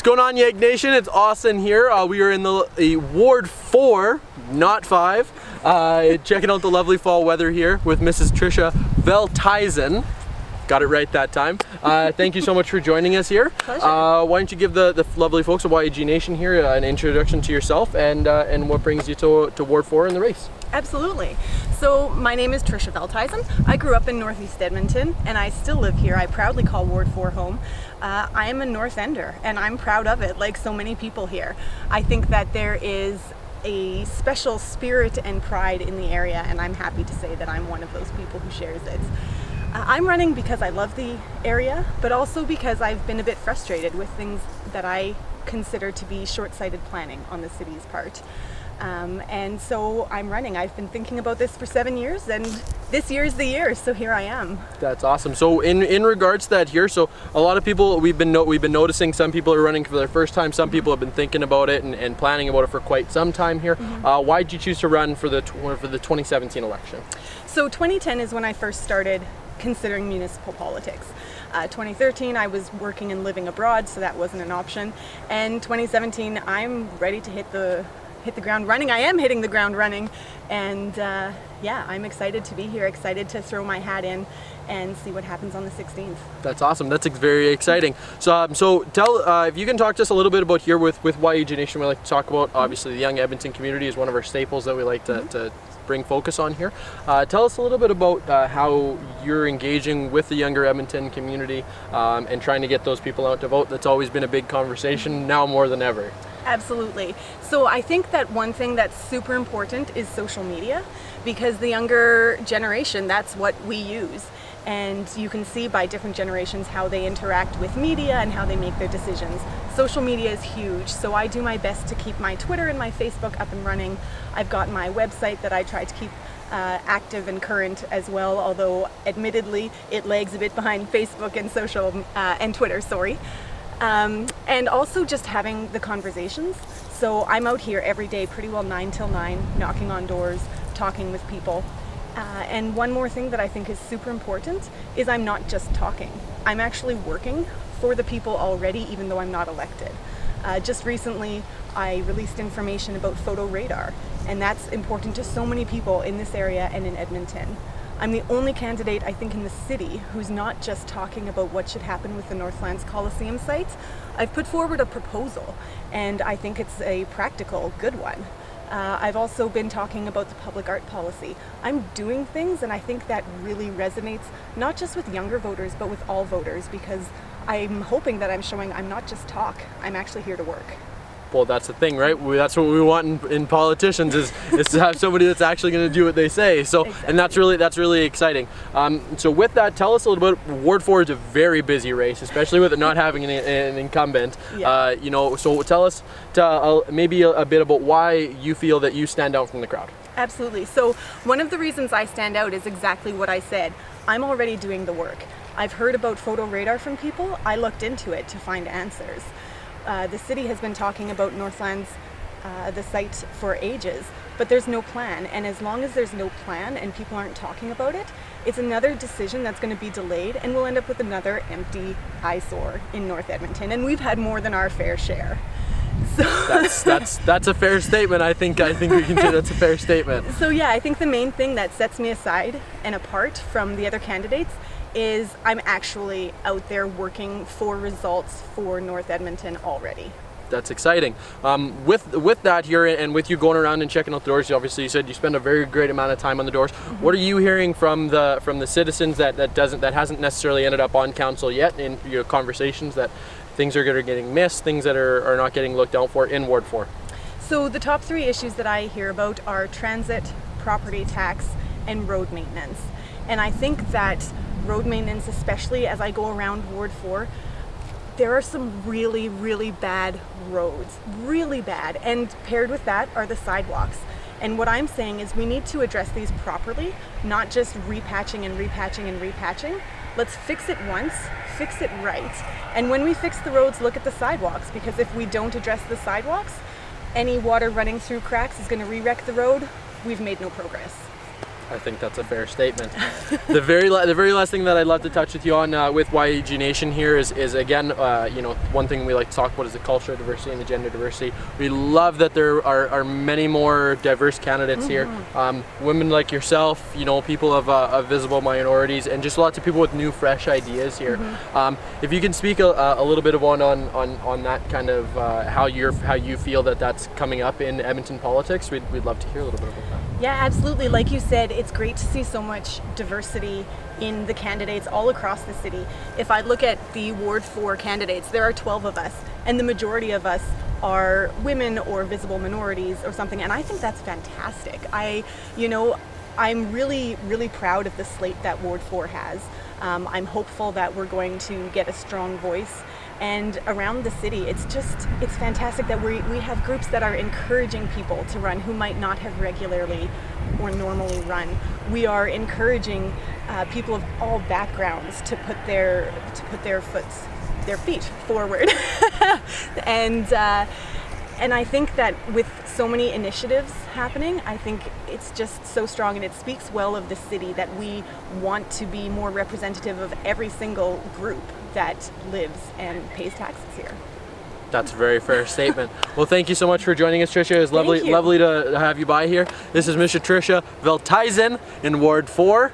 going on, YEGnation? It's Austin here. We are in the Ward 4, not 5, checking out the lovely fall weather here with Mrs. Tricia Velthuizen. Got it right that time. Thank you so much for joining us here. Pleasure. Why don't you give the lovely folks of YEGnation here an introduction to yourself and what brings you to Ward 4 in the race? Absolutely. So my name is Tricia Velthuizen. I grew up in Northeast Edmonton and I still live here. I proudly call Ward 4 home. I am a North Ender and I'm proud of it, like so many people here. I think that there is a special spirit and pride in the area, and I'm happy to say that I'm one of those people who shares it. I'm running because I love the area, but also because I've been a bit frustrated with things that I consider to be short-sighted planning on the city's part. And so I'm running. I've been thinking about this for 7 years, and this year is the year, so here I am. That's awesome. So in regards to that here, so a lot of people, we've been noticing some people are running for their first time, some people have been thinking about it and planning about it for quite some time here. Why did you choose to run for the 2017 election? So 2010 is when I first started considering municipal politics. 2013 I was working and living abroad, so that wasn't an option. And 2017 I'm ready to hit the ground running. I am hitting the ground running, and yeah, I'm excited to be here, excited to throw my hat in and see what happens on the 16th. That's awesome. That's very exciting. So tell, if you can talk to us a little bit about here with YEGnation. We like to talk about, obviously, the young Edmonton community is one of our staples that we like to bring focus on here. Tell us a little bit about how you're engaging with the younger Edmonton community and trying to get those people out to vote. That's always been a big conversation, now more than ever. Absolutely. So I think that one thing that's super important is social media, because the younger generation, that's what we use. And you can see by different generations how they interact with media and how they make their decisions. Social media is huge, so I do my best to keep my Twitter and my Facebook up and running. I've got my website that I try to keep active and current as well, although admittedly it lags a bit behind Facebook and social and Twitter, sorry. And also just having the conversations. So I'm out here every day pretty well 9 till 9, knocking on doors, talking with people. And one more thing that I think is super important is I'm not just talking. I'm actually working for the people already, even though I'm not elected. Just recently, I released information about photo radar, and that's important to so many people in this area and in Edmonton. I'm the only candidate, I think, in the city who's not just talking about what should happen with the Northlands Coliseum site. I've put forward a proposal, and I think it's a practical, good one. I've also been talking about the public art policy. I'm doing things, and I think that really resonates not just with younger voters, but with all voters, because I'm hoping that I'm showing I'm not just talk, I'm actually here to work. Well, that's the thing, right? That's what we want in politicians is to have somebody that's actually going to do what they say. So, exactly. And that's really exciting. So with that, tell us a little bit. Ward 4 is a very busy race, especially with it not having an incumbent. Yeah. You know, so tell us maybe a bit about why you feel that you stand out from the crowd. Absolutely. So one of the reasons I stand out is exactly what I said. I'm already doing the work. I've heard about photo radar from people. I looked into it to find answers. The city has been talking about Northlands, the site, for ages, but there's no plan. And as long as there's no plan and people aren't talking about it, it's another decision that's going to be delayed, and we'll end up with another empty eyesore in North Edmonton. And we've had more than our fair share. So that's a fair statement. I think we can say that's a fair statement. So yeah, I think the main thing that sets me aside and apart from the other candidates is I'm actually out there working for results for North Edmonton already. That's exciting. With that here, and with you going around and checking out the doors, obviously you said you spend a very great amount of time on the doors. What are you hearing from the citizens that hasn't necessarily ended up on council yet, in your conversations, that things are getting missed, things that are not getting looked out for in Ward 4? So the top 3 issues that I hear about are transit, property tax, and road maintenance. And I think that road maintenance, especially as I go around Ward 4, there are some really, really bad roads, really bad. And paired with that are the sidewalks. And what I'm saying is we need to address these properly, not just repatching and repatching and repatching. Let's fix it once, fix it right. And when we fix the roads, look at the sidewalks, because if we don't address the sidewalks, any water running through cracks is going to re-wreck the road. We've made no progress. I think that's a fair statement. The very last thing that I'd love to touch with you on with YEGnation here is again, you know, one thing we like to talk about is the cultural diversity and the gender diversity. We love that there are many more diverse candidates here. Women like yourself, you know, people of visible minorities, and just lots of people with new, fresh ideas here. If you can speak a little bit on that kind of how you feel that's coming up in Edmonton politics, we'd love to hear a little bit about that. Yeah, absolutely. Like you said, it's great to see so much diversity in the candidates all across the city. If I look at the Ward 4 candidates, there are 12 of us, and the majority of us are women or visible minorities or something, and I think that's fantastic. I'm really, really proud of the slate that Ward 4 has. I'm hopeful that we're going to get a strong voice. And around the city, it's fantastic that we have groups that are encouraging people to run who might not have regularly or normally run. We are encouraging people of all backgrounds to put their feet forward. And I think that with so many initiatives happening, I think it's just so strong, and it speaks well of the city that we want to be more representative of every single group that lives and pays taxes here. That's a very fair statement. Well, thank you so much for joining us, Tricia. It was lovely to have you by here. This is Mr. Tricia Velthuizen in Ward 4.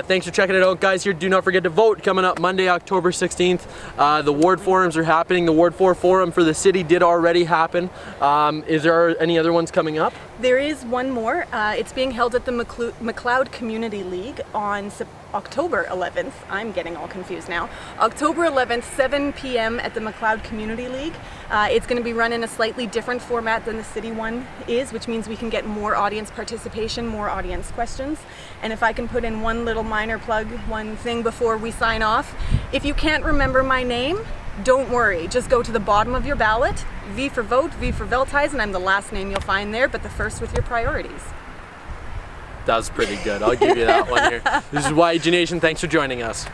Thanks for checking it out, guys. Here, do not forget to vote. Coming up Monday, October 16th. The Ward forums are happening. The Ward 4 forum for the city did already happen. Is there any other ones coming up? There is one more. It's being held at the McLeod Community League on October 11th. I'm getting all confused now. October 11th, 7 p.m. at the McLeod Community League. It's going to be run in a slightly different format than the city one is, which means we can get more audience participation, more audience questions. And if I can put in one little minor plug, one thing before we sign off, if you can't remember my name, don't worry, just go to the bottom of your ballot, V for vote, V for Velthuizen. I'm the last name you'll find there, but the first with your priorities. That was pretty good. I'll give you that one here. This is YEGnation. Thanks for joining us.